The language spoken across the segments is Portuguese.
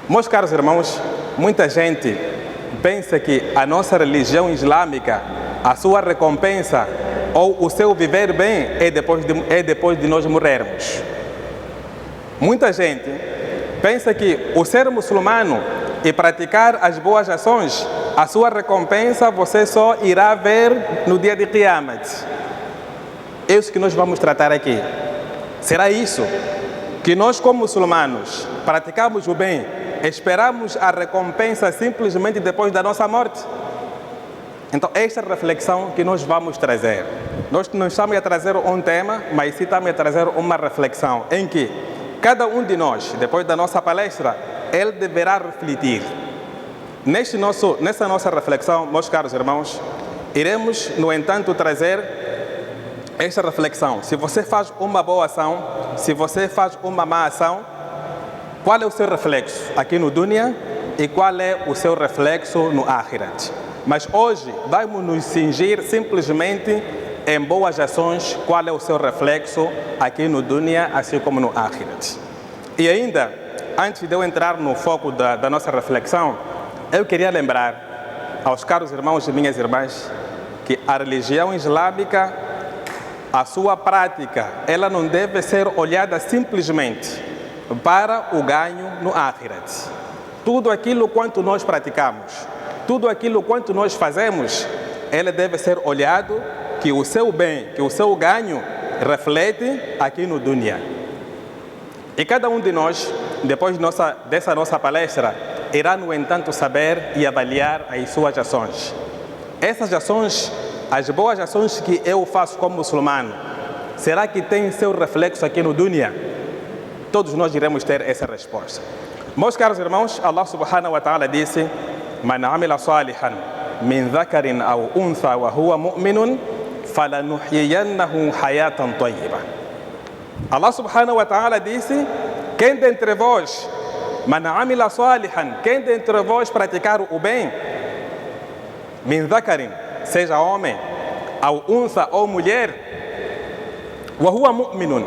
Meus caros irmãos, muita gente pensa que a nossa religião islâmica, a sua recompensa ou o seu viver bem é depois de nós morrermos. Muita gente pensa que o ser muçulmano e praticar as boas ações, a sua recompensa você só irá ver no dia de Qiyamat. É isso que nós vamos tratar aqui. Será isso que nós, como muçulmanos, praticamos o bem, esperamos a recompensa simplesmente depois da nossa morte? Então, esta é a reflexão que nós vamos trazer. Nós não estamos a trazer um tema, mas sim estamos a trazer uma reflexão em que cada um de nós, depois da nossa palestra, ele deverá refletir. Nessa nossa reflexão, meus caros irmãos, iremos, no entanto, trazer esta reflexão. Se você faz uma boa ação, se você faz uma má ação, qual é o seu reflexo aqui no Dunya e qual é o seu reflexo no Akhirat? Mas hoje vamos nos cingir simplesmente em boas ações, qual é o seu reflexo aqui no Dunya, assim como no Akhirat. E ainda, antes de eu entrar no foco da nossa reflexão, eu queria lembrar aos caros irmãos e minhas irmãs que a religião islâmica, a sua prática, ela não deve ser olhada simplesmente para o ganho no Akhirat. Tudo aquilo quanto nós praticamos, tudo aquilo quanto nós fazemos, ele deve ser olhado que o seu bem, que o seu ganho reflete aqui no Dunya. E cada um de nós, depois dessa nossa palestra, irá, no entanto, saber e avaliar as suas ações. Essas ações, as boas ações que eu faço como muçulmano, será que tem seu reflexo aqui no Dunya? Todos nós iremos ter essa resposta. Meus caros irmãos, Allah subhanahu wa ta'ala disse: Man amila salihan min dhakarin aw untha wa huwa mu'minun falanuhyiyannahu hayatan tayyiba. Allah subhanahu wa ta'ala disse: quem dentre vós, man amila salihan, quem dentre vós praticar o bem, min dhakarin, seja homem, aw untha ou mulher, wa huwa mu'minun,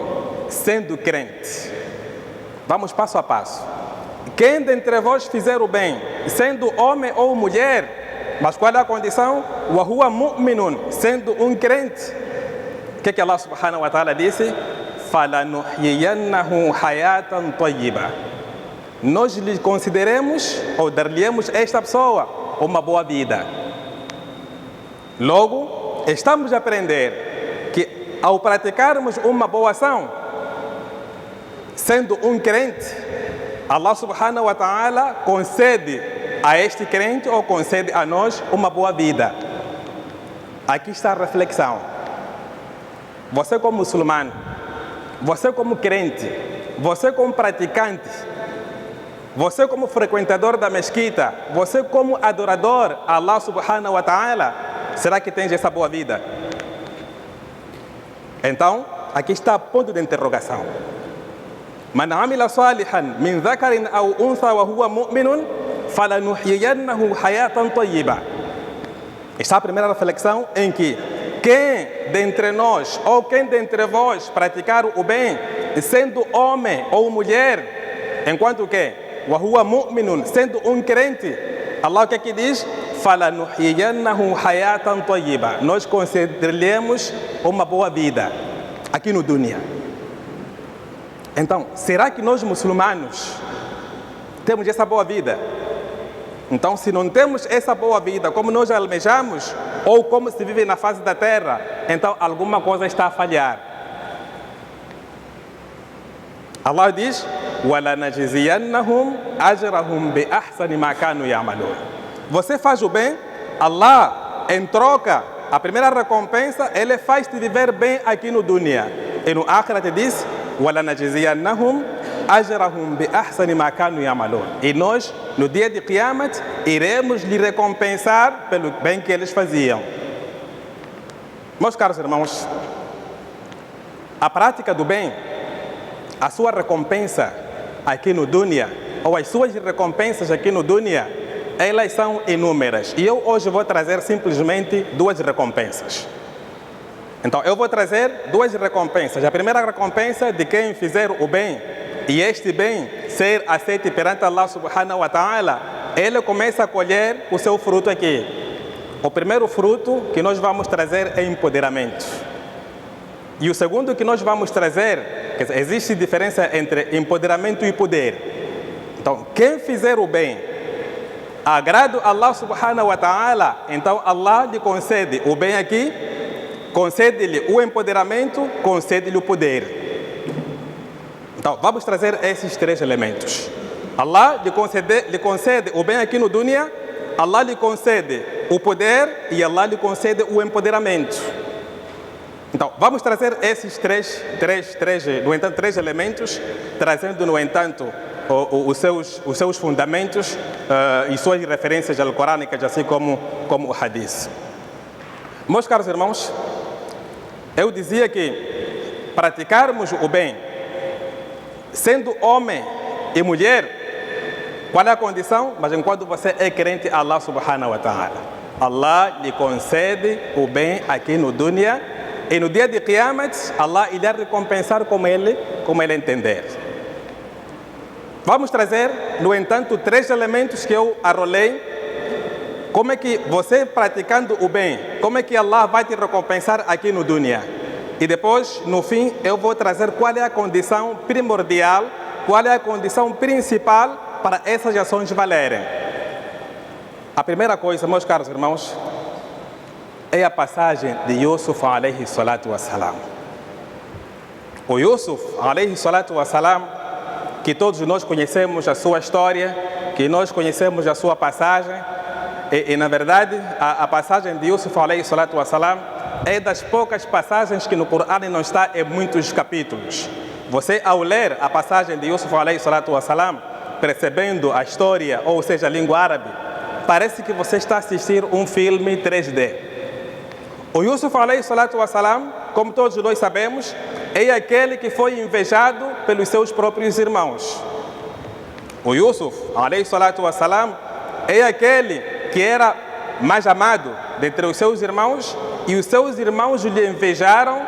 sendo crente. Vamos passo a passo. Quem dentre vós fizer o bem, sendo homem ou mulher, mas qual é a condição? Wa huwa mu'minun, sendo um crente. O que Allah subhanahu wa ta'ala disse? Falanuhyiyannahu hayatan tayyiba. Nós lhe consideremos, ou dar-lhe-emos esta pessoa uma boa vida. Logo, estamos a aprender que ao praticarmos uma boa ação, sendo um crente, Allah subhanahu wa ta'ala concede a este crente ou concede a nós uma boa vida. Aqui está a reflexão. Você como muçulmano, você como crente, você como praticante, você como frequentador da mesquita, você como adorador a Allah subhanahu wa ta'ala, será que tens essa boa vida? Então, aqui está o ponto de interrogação. Man amila salihan min dhakarin aw untha wa huwa mu'minun falanuhyiyannahu hayatan tayyiba. Esta é a primeira reflexão em que quem dentre nós ou quem dentre vós praticar o bem, sendo homem ou mulher, enquanto que wa huwa mu'minun, sendo um crente, Allah o que aqui diz? Falanuhyiyannahu hayatan tayyiba. Nós concederemos uma boa vida aqui no Dunya. Então, será que nós muçulmanos temos essa boa vida? Então, se não temos essa boa vida como nós almejamos, ou como se vive na face da terra, então alguma coisa está a falhar. Allah diz: وَلَنَجْزِيَنَّهُمْ أَجْرَهُمْ بِأَحْسَنِ مَا كَانُوا يَعْمَلُونَ. Você faz o bem, Allah, em troca, a primeira recompensa, Ele faz-te viver bem aqui no Dunya. E no Akhirat diz: وَلَنَجْزِيَنَّهُمْ أَجْرَهُمْ بِأَحْسَنِ مَا كَانُوا يَعْمَلُونَ. E nós, no dia de Qiyamat, iremos lhe recompensar pelo bem que eles faziam. Meus caros irmãos, a prática do bem, a sua recompensa aqui no Dunya, ou as suas recompensas aqui no Dunya, elas são inúmeras. E eu hoje vou trazer simplesmente duas recompensas. Então, eu vou trazer duas recompensas. A primeira recompensa de quem fizer o bem, e este bem ser aceito perante Allah subhanahu wa ta'ala, ele começa a colher o seu fruto aqui. O primeiro fruto que nós vamos trazer é empoderamento. E o segundo que nós vamos trazer, quer dizer, existe diferença entre empoderamento e poder. Então, quem fizer o bem, agrada a Allah subhanahu wa ta'ala, então Allah lhe concede o bem aqui, concede-lhe o empoderamento, concede-lhe o poder. Então, vamos trazer esses três elementos. Allah lhe concede o bem aqui no dunya, Allah lhe concede o poder e Allah lhe concede o empoderamento. Então, vamos trazer esses três elementos, trazendo, no entanto, os seus fundamentos e suas referências alcorânicas, assim como o hadith. Meus caros irmãos, eu dizia que praticarmos o bem, sendo homem e mulher, qual é a condição? Mas enquanto você é crente a Allah subhanahu wa ta'ala, Allah lhe concede o bem aqui no dunya, e no dia de Qiyamat, Allah irá recompensar como ele entender. Vamos trazer, no entanto, três elementos que eu arrolei. Como é que você praticando o bem, como é que Allah vai te recompensar aqui no dunya? E depois, no fim, eu vou trazer qual é a condição primordial, qual é a condição principal para essas ações valerem. A primeira coisa, meus caros irmãos, é a passagem de Yusuf alayhi salatu wassalam. O Yusuf alayhi salatu wassalam, que todos nós conhecemos a sua história, que nós conhecemos a sua passagem, e na verdade a passagem de Yusuf alayhi salatu wassalam é das poucas passagens que no Corão não está em muitos capítulos. Você, ao ler a passagem de Yusuf alayhi salatu wassalam, percebendo a história, ou seja, a língua árabe, parece que você está assistindo um filme 3D. O Yusuf alayhi salatu wassalam, como todos nós sabemos, é aquele que foi invejado pelos seus próprios irmãos. O Yusuf alayhi salatu wassalam é aquele que era mais amado dentre os seus irmãos, e os seus irmãos lhe invejaram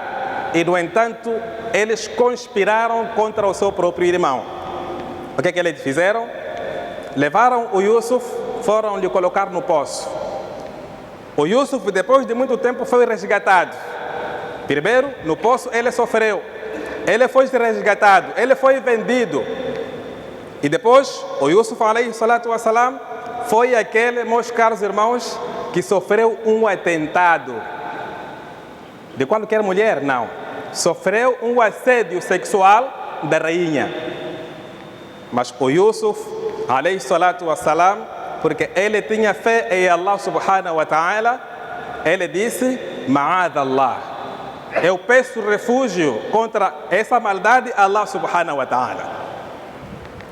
e, no entanto, eles conspiraram contra o seu próprio irmão. O que é que eles fizeram? Levaram o Yusuf, foram lhe colocar no poço. O Yusuf, depois de muito tempo, foi resgatado. Primeiro, no poço ele sofreu, ele foi resgatado, ele foi vendido. E depois, o Yusuf alayhi salatu wassalam foi aquele, meus caros irmãos, que sofreu um atentado. De qualquer mulher? Não. Sofreu um assédio sexual da rainha. Mas o Yusuf alayhi salatu wassalam, porque ele tinha fé em Allah subhanahu wa ta'ala, ele disse: Ma'adallah, eu peço refúgio contra essa maldade a Allah subhanahu wa ta'ala.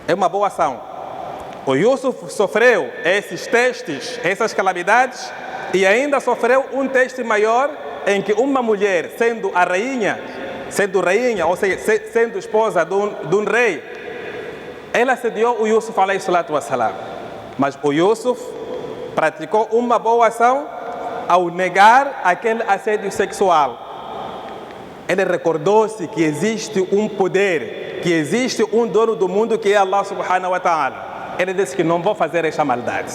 É uma boa ação. O Yusuf sofreu esses testes, essas calamidades, e ainda sofreu um teste maior, em que uma mulher, sendo rainha, ou seja, sendo esposa de um rei, ela assediou o Yusuf alayhi salatu wassalam. Mas o Yusuf praticou uma boa ação ao negar aquele assédio sexual. Ele recordou-se que existe um poder, que existe um dono do mundo, que é Allah subhanahu wa ta'ala. Ele disse que não vou fazer essa maldade.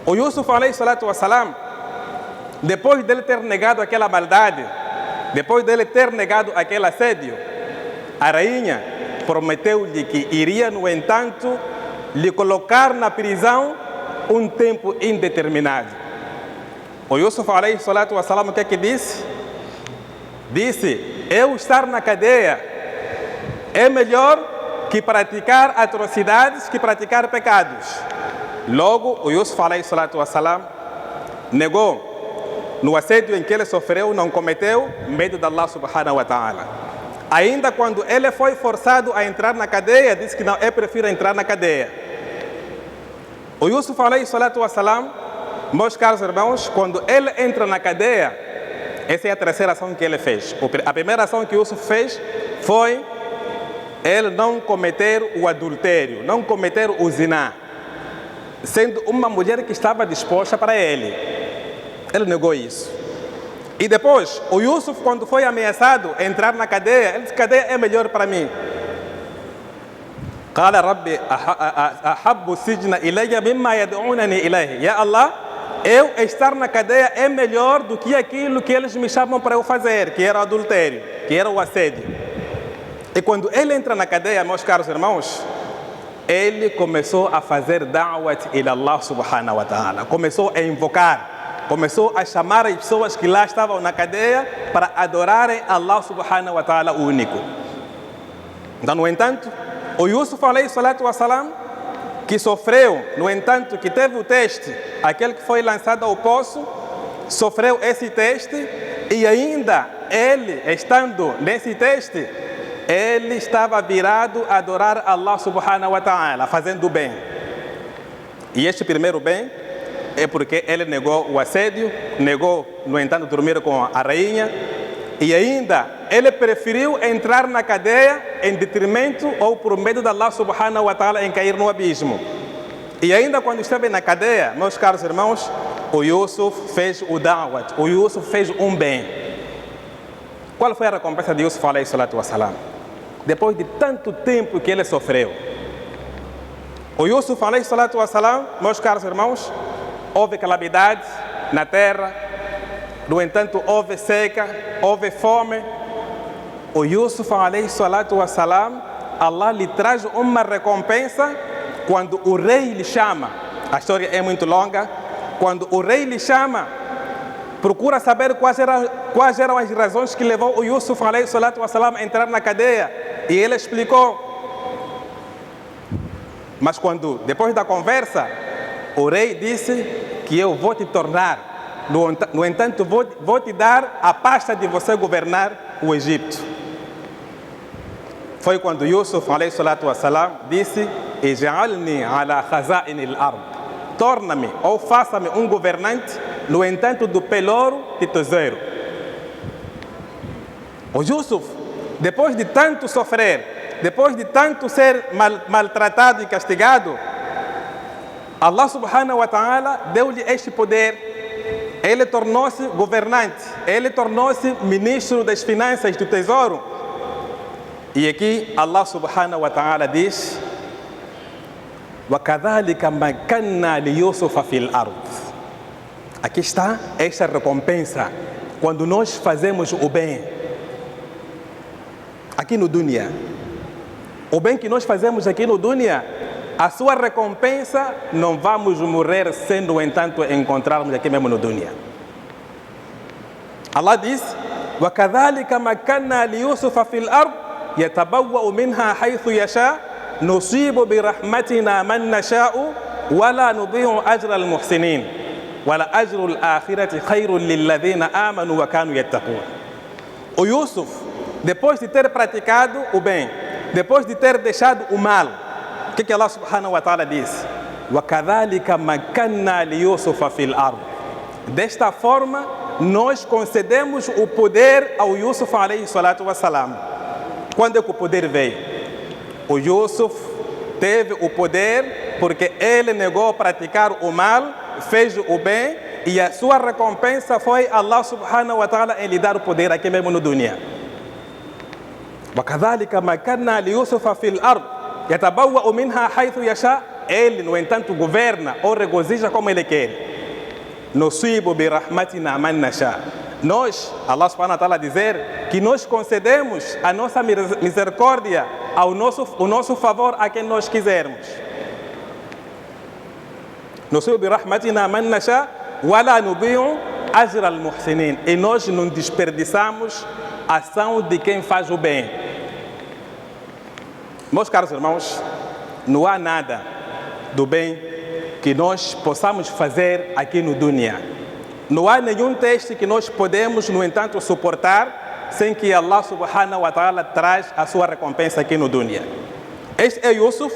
O Yusuf alayhi salatu wassalam, depois dele ter negado aquela maldade, depois dele ter negado aquele assédio, a rainha prometeu-lhe que iria, no entanto, lhe colocar na prisão um tempo indeterminado. O Yusuf alayhi salatu wassalam, o que é que disse? Disse: eu estar na cadeia é melhor que praticar atrocidades, que praticar pecados. Logo, o Yusuf alayhi salatu wassalam negou. No assédio em que ele sofreu, não cometeu, medo de Allah subhanahu wa ta'ala. Ainda quando ele foi forçado a entrar na cadeia, disse que não, eu prefiro entrar na cadeia. O Yusuf alayhi salatu wassalam, meus caros irmãos, quando ele entra na cadeia, essa é a terceira ação que ele fez. A primeira ação que Yusuf fez foi ele não cometer o adultério, não cometer o ziná, sendo uma mulher que estava disposta para ele. Ele negou isso. E depois, o Yusuf, quando foi ameaçado a entrar na cadeia, ele disse: cadeia é melhor para mim. قال ربي أحب السجن إلي مما يدعونني إليه. Ya Allah, eu estar na cadeia é melhor do que aquilo que eles me chamam para eu fazer, que era o adultério, que era o assédio. E quando ele entra na cadeia, meus caros irmãos, ele começou a fazer da'wat ila Allah subhanahu wa ta'ala. Começou a invocar, começou a chamar as pessoas que lá estavam na cadeia para adorarem Allah subhanahu wa ta'ala o único. Então, no entanto, o Yusuf alayhi salatu wassalam, que sofreu, no entanto, que teve o teste, aquele que foi lançado ao poço, sofreu esse teste e ainda ele, estando nesse teste, ele estava virado a adorar Allah subhanahu wa ta'ala, fazendo o bem. E este primeiro bem é porque ele negou o assédio, negou, no entanto, dormir com a rainha, e ainda ele preferiu entrar na cadeia em detrimento ou por medo de Allah subhanahu wa ta'ala em cair no abismo. E ainda quando esteve na cadeia, meus caros irmãos, o Yusuf fez o da'wat, o Yusuf fez um bem. Qual foi a recompensa de Yusuf alayhi salatu wassalam? Depois de tanto tempo que ele sofreu, o Yusuf alayhi salatu wassalam, meus caros irmãos, houve calamidade na terra, no entanto houve seca, houve fome. O Yusuf alayhi salatu wassalam, Allah lhe traz uma recompensa quando o rei lhe chama. A história é muito longa. Quando o rei lhe chama, procura saber quais eram as razões que levou o Yusuf alayhi salatu wassalam a entrar na cadeia. E ele explicou. Mas quando, depois da conversa, o rei disse que eu vou te tornar, no entanto, vou te dar a pasta de você governar o Egito. Foi quando Yusuf alayhi salatu wassalam disse: Ij'alni ala khaza'in al-ard. Torna-me ou faça-me um governante, no entanto, do pelouro de tesouro. O Yusuf, depois de tanto sofrer, depois de tanto ser maltratado e castigado, Allah subhanahu wa ta'ala deu-lhe este poder. Ele tornou-se governante, ele tornou-se ministro das finanças do tesouro. E aqui Allah subhanahu wa ta'ala diz: وَكَذَلِكَ مَكَّنَّا لِيُوسُفَ فِي الْأَرْضِ. Aqui está esta recompensa quando nós fazemos o bem aqui no dunya. O bem que nós fazemos aqui no dunya, a sua recompensa não vamos morrer sem, no entanto, encontrarmos aqui mesmo no dunya. Allah diz: وَكَذَلِكَ مَكَّنَّا لِيُوسُفَ فِي الْأَرْضِ يَتَبَوَّأُ مِنْهَا حَيْثُ يَشَاءُ نُصِيبُ بِرَحْمَتِنَا مَنْ نَشَاءُ وَلَا نُضِيعُ أَجْرَ الْمُحْسِنِينَ وَلَأَجْرُ الْآخِرَةِ خَيْرٌ لِلَّذِينَ آمَنُوا وَكَانُوا يَتَّقُونَ. O Yusuf, depois de ter praticado o bem, depois de ter deixado o mal, o que Allah subhanahu wa ta'ala diz? وَكَذَلِكَ مَكَّنَّا لِيُوسُفَ فِي الْأَرْضِ. Desta forma, nós concedemos o poder ao Yusuf alayhi salatu wassalam. Quando é que o poder veio? O Yusuf teve o poder porque ele negou praticar o mal, fez o bem, e a sua recompensa foi Allah subhanahu wa ta'ala em lhe dar o poder aqui mesmo no dunya. وَكَذَلِكَ مَكَّنَّا لِيُوسُفَ فِي الْأَرْضِ يَتَبَوَّأُ مِنْهَا حَيْثُ يَشَاءُ. Ele, no entanto, governa ou regozija como ele quer. نُصِيبُ بِرَحْمَتِنَا مَنْ نَشَاءُ. Nós, Allah subhanahu wa ta'ala dizer que nós concedemos a nossa misericórdia, o nosso favor a quem nós quisermos. نُصِيبُ بِرَحْمَتِنَا مَنْ نَشَاءُ وَلَا نُضِيعُ أَجْرَ الْمُحْسِنِينَ. E nós não desperdiçamos a ação de quem faz o bem. Meus caros irmãos, não há nada do bem que nós possamos fazer aqui no dunya. Não há nenhum teste que nós podemos, no entanto, suportar sem que Allah subhanahu wa ta'ala traz a sua recompensa aqui no dunya. Este é Yusuf,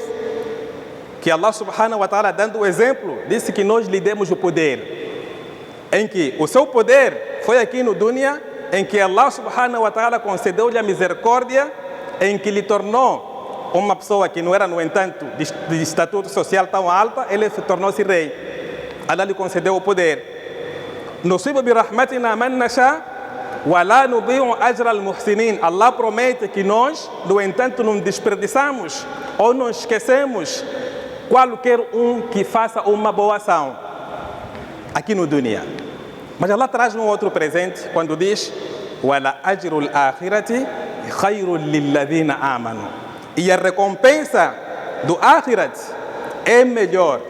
que Allah subhanahu wa ta'ala, dando o exemplo, disse que nós lhe demos o poder, em que o seu poder foi aqui no dunya, em que Allah subhanahu wa ta'ala concedeu-lhe a misericórdia, em que lhe tornou uma pessoa que não era, no entanto, de estatuto social tão alta, ele tornou-se rei. Allah lhe concedeu o poder. نُصِيبُ بِرَحْمَتِنَا مَنْ نَشَاءُ وَلَا نُضِيعُ أَجْرَ الْمُحْسِنِينَ. Allah promete que nós, no entanto, não desperdiçamos ou não esquecemos qualquer um que faça uma boa ação aqui no dunya. Mas Allah traz um outro presente quando diz وَلَا أَجْرُ الْآخِرَةِ خَيْرٌ لِلَّذِينَ آمَنُوا. E a recompensa do Akhirat é melhor.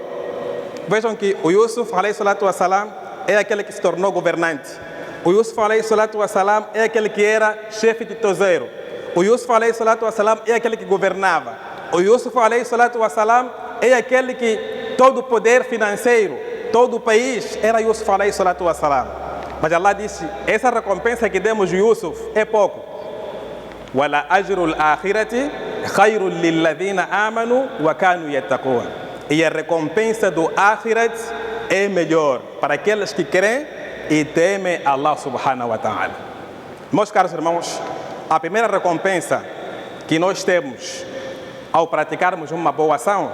Vejam que o Yusuf, alayhi salatu wassalam, é aquele que se tornou governante. O Yusuf, alayhi salatu wassalam, é aquele que era chefe de tozeiro. O Yusuf, alayhi salatu wassalam, é aquele que governava. O Yusuf, alayhi salatu wassalam, é aquele que todo o poder financeiro, todo o país era Yusuf, alayhi salatu wassalam. Mas Allah disse, essa recompensa que demos Yusuf é pouco. وَلَا أَجْرُ الْآخِرَةِ خَيْرٌ لِلَّذِينَ آمَنُوا وَكَانُوا يَتَّقُونَ. E a recompensa do Akhirat é melhor para aqueles que creem e temem Allah subhanahu wa ta'ala. Meus caros irmãos, a primeira recompensa que nós temos ao praticarmos uma boa ação,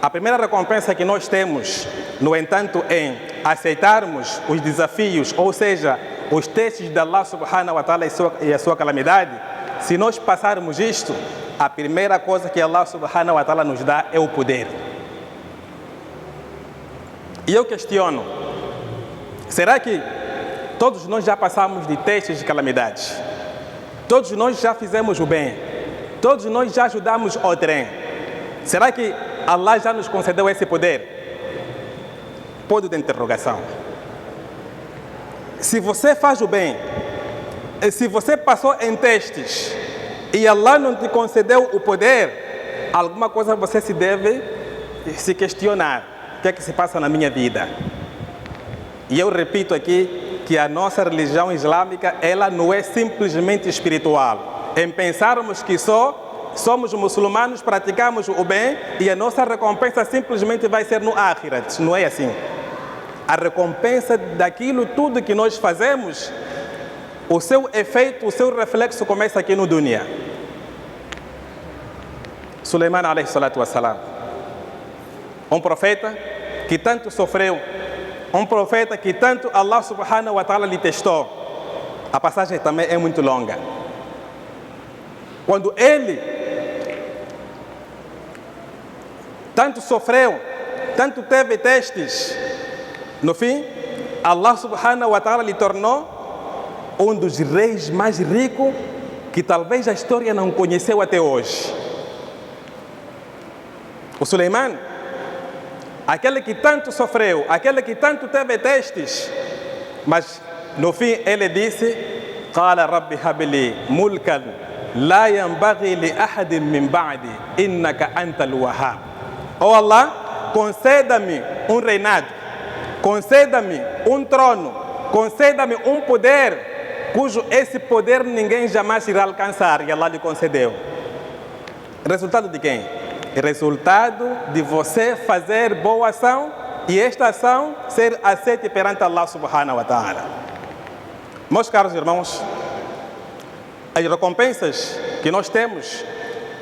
a primeira recompensa que nós temos, no entanto, em aceitarmos os desafios, ou seja, os testes de Allah subhanahu wa ta'ala e a sua calamidade, se nós passarmos isto, a primeira coisa que Allah subhanahu wa ta'ala nos dá é o poder. E eu questiono, será que todos nós já passamos de testes de calamidades? Todos nós já fizemos o bem? Todos nós já ajudamos o trem? Será que Allah já nos concedeu esse poder? Ponto de interrogação. Se você faz o bem, se você passou em testes e Allah não te concedeu o poder, alguma coisa você se deve se questionar. O que é que se passa na minha vida? E eu repito aqui que a nossa religião islâmica, ela não é simplesmente espiritual. Em pensarmos que só somos muçulmanos, praticamos o bem e a nossa recompensa simplesmente vai ser no Akhirat. Não é assim. A recompensa daquilo tudo que nós fazemos, o seu efeito, o seu reflexo começa aqui no dunya. Suleiman alayhi salatu wassalam, um profeta que tanto sofreu, um profeta que tanto Allah subhanahu wa ta'ala lhe testou. A passagem também é muito longa. Quando ele tanto sofreu, tanto teve testes, no fim, Allah subhanahu wa ta'ala lhe tornou um dos reis mais ricos que talvez a história não conheceu até hoje. O Suleiman, aquele que tanto sofreu, aquele que tanto teve testes, mas no fim ele disse: قال رب هب لي ملكا لا ينبغي لأحد من بعدي إنك أنت الوهاب. Oh Allah, conceda-me um reinado, conceda-me um trono, conceda-me um poder, cujo esse poder ninguém jamais irá alcançar. E Allah lhe concedeu. Resultado de quem? Resultado de você fazer boa ação e esta ação ser aceita perante Allah subhanahu wa ta'ala. Meus caros irmãos, as recompensas que nós temos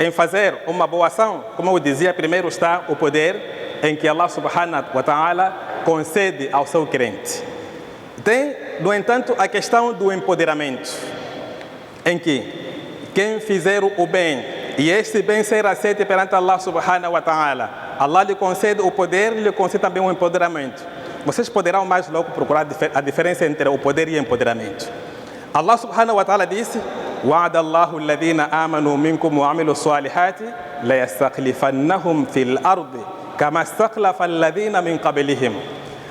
em fazer uma boa ação, como eu dizia, primeiro está o poder em que Allah subhanahu wa ta'ala concede ao seu crente. Tem, no entanto, a questão do empoderamento, em que quem fizer o bem e este bem ser aceito perante Allah subhanahu wa ta'ala, Allah lhe concede o poder e lhe concede também o empoderamento. Vocês poderão mais logo procurar a diferença entre o poder e o empoderamento. Allah subhanahu wa ta'ala disse: وَعَدَ اللَّهُ الَّذِينَ آمَنُوا مِنكُمْ وَعَمِلُوا الصَّالِحَاتِ لَيَسْتَخْلِفَنَّهُمْ فِي الْأَرْضِ كَمَا اسْتَخْلَفَ الَّذِينَ مِنْ قَبْلِهِمْ.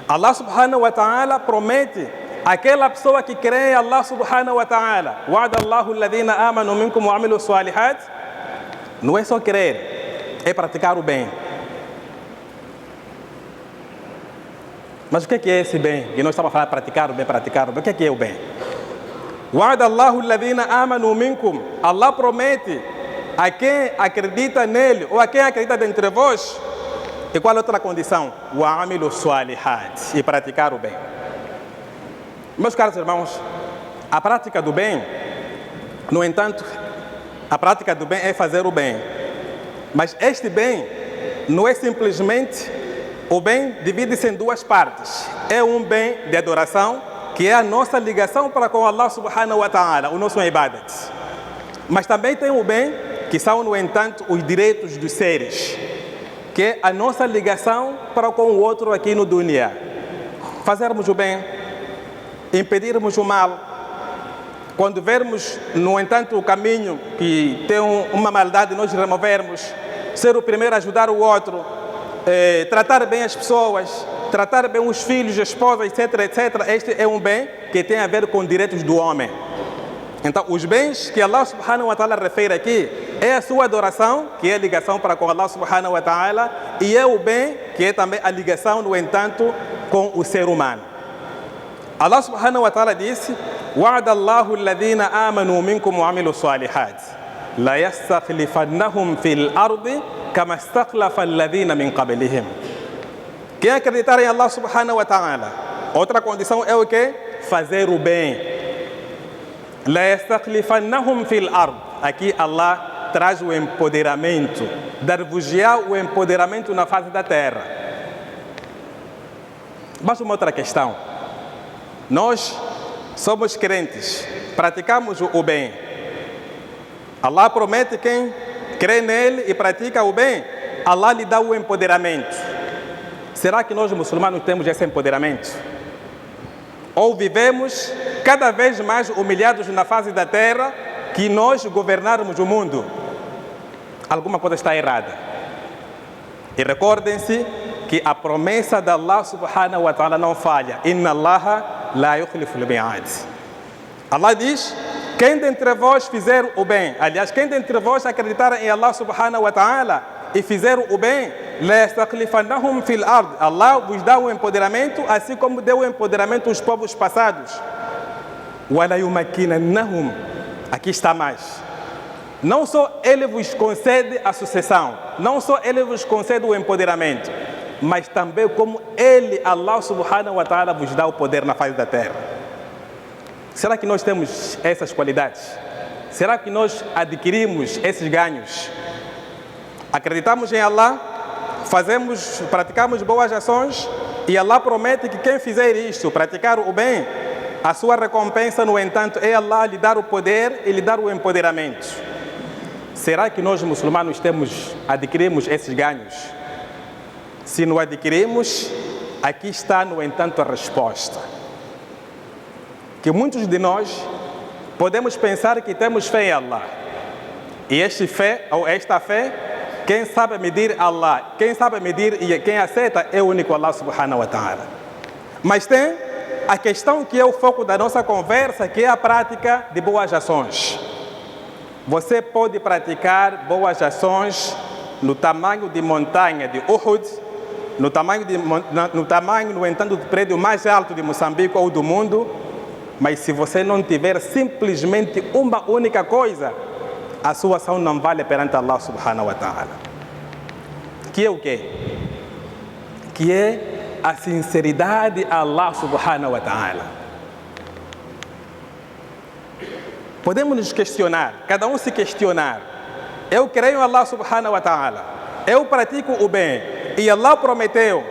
Allah subhanahu wa ta'ala promete aquela pessoa que crê em Allah subhanahu wa ta'ala. وَعَدَ اللَّهُ الَّذِينَ آمَنُوا مِنكُمْ وَعَمِلُوا الصَّالِحَاتِ. Não é só crer, é praticar o bem. Mas o que é esse bem? E nós estamos a falar praticar o bem, praticar o bem. O que é o bem? وَعَدَ اللَّهُ الَّذِينَ آمَنُوا مِنكُمْ. Allah promete a quem acredita nele ou a quem acredita dentre vós. E qual é a outra condição? وَعَمِلُوا الصَّالِحَاتِ. E praticar o bem. Meus caros irmãos, a prática do bem, no entanto, a prática do bem é fazer o bem. Mas este bem não é simplesmente, o bem divide-se em duas partes. É um bem de adoração que é a nossa ligação para com Allah subhanahu wa ta'ala, o nosso ibadat. Mas também tem o bem, que são, no entanto, os direitos dos seres, que é a nossa ligação para com o outro aqui no dunya. Fazermos o bem, impedirmos o mal. Quando vermos, no entanto, o caminho que tem uma maldade, nós removermos. Ser o primeiro a ajudar o outro, tratar bem as pessoas, tratar bem os filhos, a esposa, etc, etc. Este é um bem que tem a ver com direitos do homem. Então, os bens que Allah subhanahu wa ta'ala refere aqui é a sua adoração, que é a ligação para com Allah subhanahu wa ta'ala, e é o bem que é também a ligação, no entanto, com o ser humano. Allah subhanahu wa ta'ala disse: وَعَدَ اللَّهُ الَّذِينَ آمَنُوا مِنكُمْ وَعَمِلُوا الصَّالِحَاتِ لَيَسْتَخْلِفَنَّهُمْ فِي الْأَرْضِ كَمَا اسْتَخْلَفَ الَّذِينَ مِنْ قَبْلِهِمْ. Quem acreditar em Allah subhanahu wa ta'ala, outra condição é o quê? Fazer o bem. لَيَسْتَخْلِفَنَّهُمْ فِي الْأَرْضِ. Aqui Allah traz o empoderamento, dar-vos o empoderamento na face da terra. Mas uma outra questão. Nós somos crentes, praticamos o bem. Allah promete quem crê nele e pratica o bem, Allah lhe dá o empoderamento. Será que nós muçulmanos temos esse empoderamento? Ou vivemos cada vez mais humilhados na face da terra que nós governarmos o mundo? Alguma coisa está errada. E recordem-se que a promessa de Allah subhanahu wa ta'ala não falha. Inna Allah la yukhlifu al-mi'ad. Allah diz: quem dentre vós fizer o bem, aliás, quem dentre vós acreditar em Allah subhanahu wa ta'ala e fizer o bem, la yastakhlifannahum fil ard. Allah vos dá o empoderamento, assim como deu o empoderamento aos povos passados. Wa la yumakkinannahum. Aqui está mais. Não só ele vos concede a sucessão, não só ele vos concede o empoderamento, mas também como ele, Allah subhanahu wa ta'ala, vos dá o poder na face da terra. Será que nós temos essas qualidades? Será que nós adquirimos esses ganhos? Acreditamos em Allah, praticamos boas ações, e Allah promete que quem fizer isto, praticar o bem, a sua recompensa, no entanto, é Allah lhe dar o poder e lhe dar o empoderamento. Será que nós muçulmanos adquirimos esses ganhos? Se não adquirimos, aqui está, no entanto, a resposta. Que muitos de nós podemos pensar que temos fé em Allah. E esta fé, quem sabe medir Allah, quem sabe medir e quem aceita é o único Allah subhanahu wa ta'ala. Mas tem a questão que é o foco da nossa conversa, que é a prática de boas ações. Você pode praticar boas ações no tamanho de montanha de Uhud, no tamanho, no entanto, do prédio mais alto de Moçambique ou do mundo, mas se você não tiver simplesmente uma única coisa, a sua ação não vale perante Allah subhanahu wa ta'ala. Que é o quê? Que é a sinceridade a Allah subhanahu wa ta'ala. Podemos nos questionar, cada um se questionar. Eu creio em Allah subhanahu wa ta'ala, eu pratico o bem, e Allah prometeu: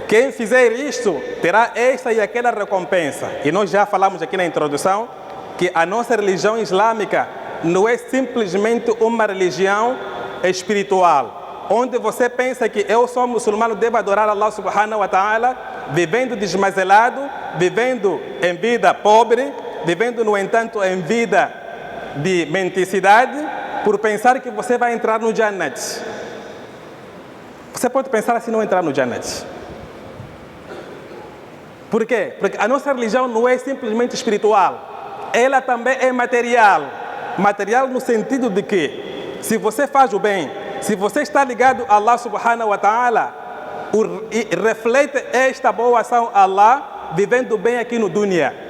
quem fizer isto terá esta e aquela recompensa. E nós já falamos aqui na introdução que a nossa religião islâmica não é simplesmente uma religião espiritual, onde você pensa que eu sou muçulmano, devo adorar Allah subhanahu wa ta'ala, vivendo desmazelado, vivendo em vida pobre, vivendo, no entanto, em vida de mendicidade, por pensar que você vai entrar no Jannat. Você pode pensar assim, não entrar no Jannat. Por quê? Porque a nossa religião não é simplesmente espiritual, ela também é material. Material no sentido de que, se você faz o bem, se você está ligado a Allah subhanahu wa ta'ala, reflete esta boa ação a Allah, vivendo bem aqui no dunya.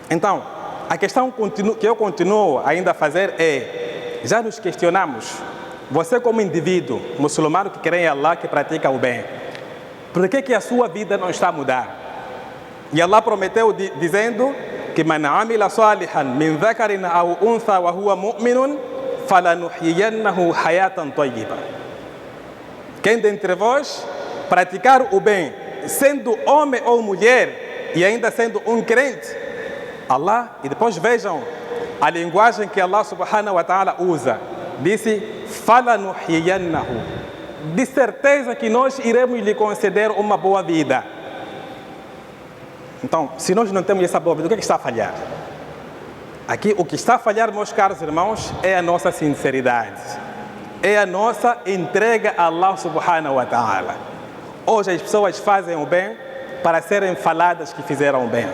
Então, a questão que eu continuo ainda a fazer é: já nos questionamos, você como indivíduo muçulmano que crê em Allah, que pratica o bem, por que a sua vida não está a mudar? E Allah prometeu dizendo que man amila salihan min dhakarin aw untha wa huwa mu'minun falanuhyiyannahu hayatan tayyiba. Quem dentre vós praticar o bem, sendo homem ou mulher e ainda sendo um crente, Allah, e depois vejam a linguagem que Allah subhanahu wa ta'ala usa, disse, falanuhyiyannahu, de certeza que nós iremos lhe conceder uma boa vida. Então, se nós não temos essa boa vida, o que é que está a falhar? Aqui, o que está a falhar, meus caros irmãos, é a nossa sinceridade. É a nossa entrega a Allah subhanahu wa ta'ala. Hoje as pessoas fazem o bem para serem faladas que fizeram o bem.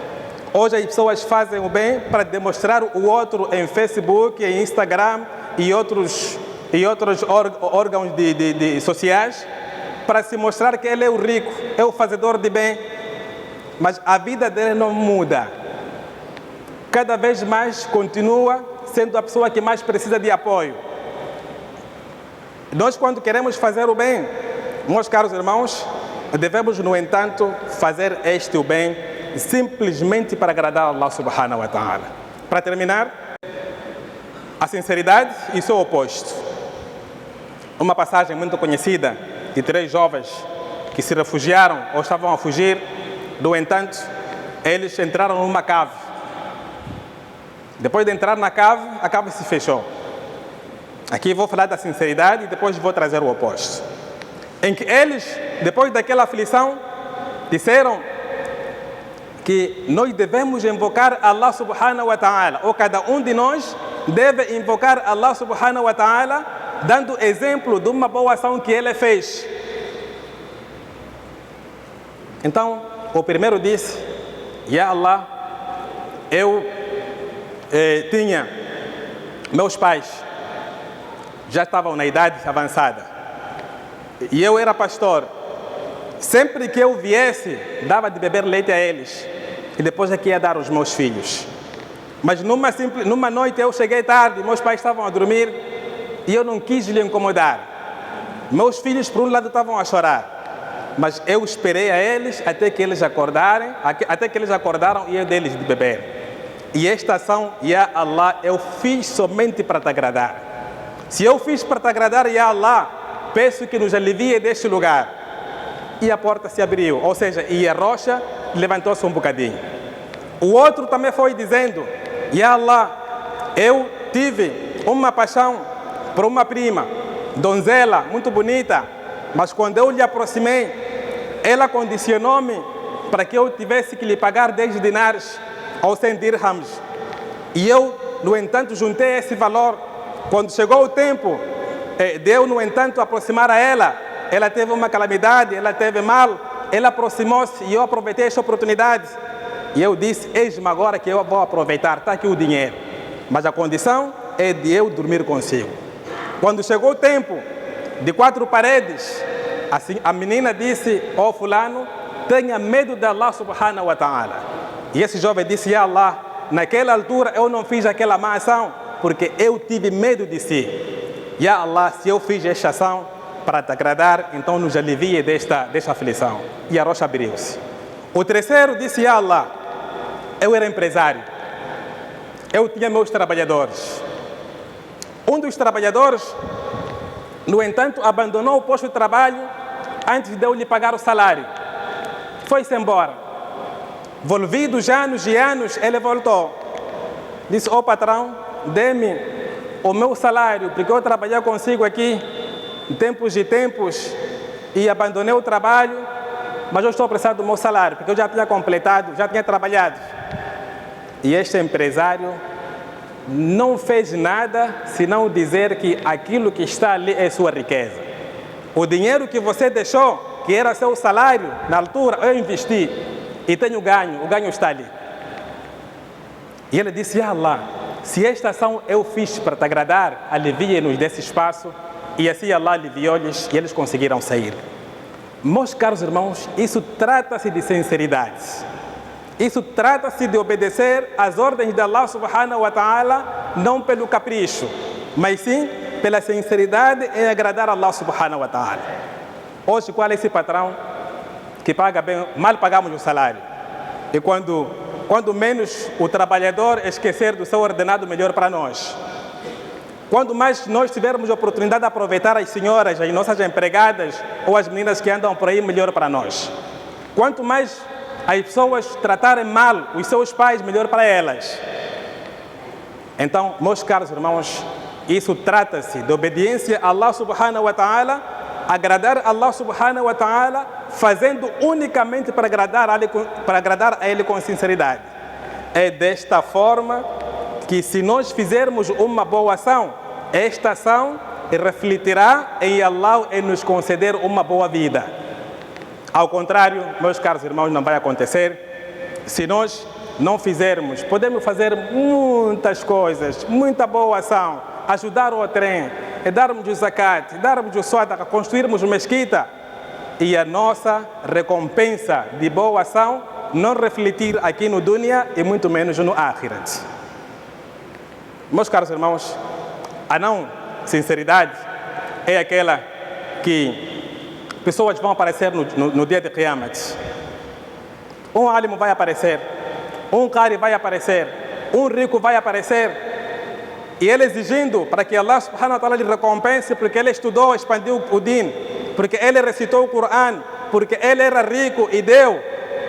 Hoje as pessoas fazem o bem para demonstrar o outro em Facebook, em Instagram e outros órgãos sociais, para se mostrar que ele é o rico, é o fazedor de bem. Mas a vida dele não muda. Cada vez mais continua sendo a pessoa que mais precisa de apoio. Nós, quando queremos fazer o bem, meus caros irmãos, devemos, no entanto, fazer o bem simplesmente para agradar a Allah subhanahu wa ta'ala. Para terminar, a sinceridade e seu oposto. Uma passagem muito conhecida de 3 jovens que se refugiaram ou estavam a fugir. No entanto, eles entraram numa cave. Depois de entrar na cave, a cave se fechou. Aqui vou falar da sinceridade e depois vou trazer o oposto. Em que eles, depois daquela aflição, disseram que nós devemos invocar Allah subhanahu wa ta'ala, ou cada um de nós deve invocar Allah subhanahu wa ta'ala, dando exemplo de uma boa ação que ele fez. Então, o primeiro disse, Ya Allah, eu tinha meus pais, já estavam na idade avançada, e eu era pastor. Sempre que eu viesse, dava de beber leite a eles, e depois é que ia dar aos meus filhos. Mas numa noite eu cheguei tarde, meus pais estavam a dormir, e eu não quis lhe incomodar. Meus filhos, por um lado, estavam a chorar, mas eu esperei a eles até que eles acordaram, e eu dei-lhes de beber. E esta ação, Ya Allah, eu fiz somente para te agradar. Se eu fiz para te agradar, Ya Allah, peço que nos alivie deste lugar. E a porta se abriu, ou seja, e a rocha levantou-se um bocadinho. O outro também foi dizendo, Ya Allah, eu tive uma paixão por uma prima, donzela, muito bonita, mas quando eu lhe aproximei, ela condicionou-me para que eu tivesse que lhe pagar 10 dinares ou 100 dirhams. E eu, no entanto, juntei esse valor. Quando chegou o tempo de eu, no entanto, aproximar a ela teve uma calamidade, ela teve mal, ela aproximou-se e eu aproveitei essa oportunidade. E eu disse, eis-me agora que eu vou aproveitar, está aqui o dinheiro. Mas a condição é de eu dormir consigo. Quando chegou o tempo de 4 paredes, assim, a menina disse, ó fulano, tenha medo de Allah subhanahu wa ta'ala. E esse jovem disse, Ya Allah, naquela altura eu não fiz aquela má ação, porque eu tive medo de si. Ya Allah, se eu fiz esta ação para te agradar, então nos alivie desta aflição. E a rocha abriu-se. O terceiro disse, Ya Allah, eu era empresário. Eu tinha meus trabalhadores. Um dos trabalhadores, no entanto, abandonou o posto de trabalho antes de eu lhe pagar o salário. Foi-se embora. Volvidos anos e anos, ele voltou. Disse, ó patrão, dê-me o meu salário, porque eu trabalhei consigo aqui tempos e tempos e abandonei o trabalho, mas eu estou precisando do meu salário, porque eu já tinha completado, já tinha trabalhado. E este empresário não fez nada senão dizer que aquilo que está ali é sua riqueza. O dinheiro que você deixou, que era seu salário, na altura eu investi e tenho ganho, o ganho está ali. E ele disse, Ya Allah, se esta ação eu fiz para te agradar, alivia-nos desse espaço. E assim Allah aliviou-lhes e eles conseguiram sair. Meus caros irmãos, isso trata-se de sinceridade. Isso trata-se de obedecer às ordens de Allah subhanahu wa ta'ala, não pelo capricho, mas sim pela sinceridade em agradar a Allah subhanahu wa ta'ala. Hoje, qual é esse patrão que paga bem, mal pagamos o salário? E quando menos o trabalhador esquecer do seu ordenado, melhor para nós. Quando mais nós tivermos a oportunidade de aproveitar as senhoras, as nossas empregadas ou as meninas que andam por aí, melhor para nós. Quanto mais as pessoas tratarem mal os seus pais, melhor para elas. Então, meus caros irmãos, isso trata-se de obediência a Allah subhanahu wa ta'ala, agradar a Allah subhanahu wa ta'ala, fazendo unicamente para agradar a Ele com sinceridade. É desta forma que, se nós fizermos uma boa ação, esta ação refletirá em Allah e nos conceder uma boa vida. Ao contrário, meus caros irmãos, não vai acontecer. Se nós não fizermos, podemos fazer muitas coisas, muita boa ação, ajudar o trem, darmos o zakat, darmos o sadaqa, construirmos uma mesquita, e a nossa recompensa de boa ação não refletir aqui no dunya e muito menos no akhirat. Meus caros irmãos, a não sinceridade é aquela que pessoas vão aparecer no dia de Qiyamat. Um álimo vai aparecer, um qari vai aparecer, um rico vai aparecer, e ele exigindo para que Allah subhanahu wa ta'ala lhe recompense porque ele estudou, expandiu o din, porque ele recitou o Coran, porque ele era rico e deu.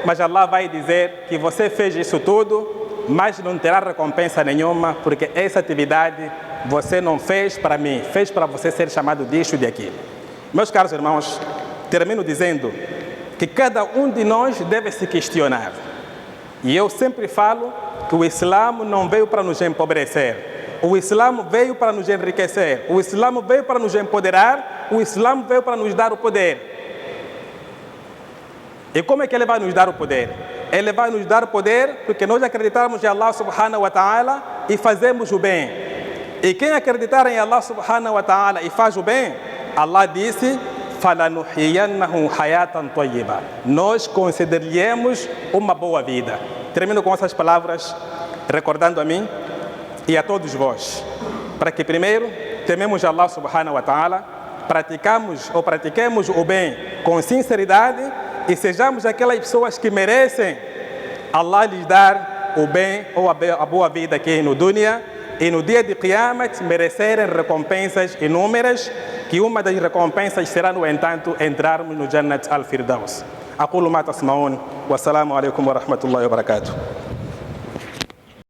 Mas Allah vai dizer que você fez isso tudo, mas não terá recompensa nenhuma, porque essa atividade você não fez para mim, fez para você ser chamado disso e de aquilo. Meus caros irmãos, termino dizendo que cada um de nós deve se questionar. E eu sempre falo que o Islã não veio para nos empobrecer. O Islã veio para nos enriquecer. O Islã veio para nos empoderar. O Islã veio para nos dar o poder. E como é que ele vai nos dar o poder? Ele vai nos dar o poder porque nós acreditamos em Allah subhanahu wa ta'ala e fazemos o bem. E quem acreditar em Allah subhanahu wa ta'ala e faz o bem, Allah disse: فَلَنُحْيَنَّهُ حَيَاةً طَيِّبًا. Nós concederemos uma boa vida. Termino com essas palavras, recordando a mim e a todos vós, para que primeiro tememos Allah subhanahu wa ta'ala, pratiquemos o bem com sinceridade e sejamos aquelas pessoas que merecem Allah lhes dar o bem ou a boa vida aqui no dunya, e no dia de Qiyamat merecerem recompensas inúmeras, que uma das recompensas será, no entanto, entrarmos no Jannat al-Firdaus. أقول ما تسمعون والسلام عليكم ورحمة الله وبركاته.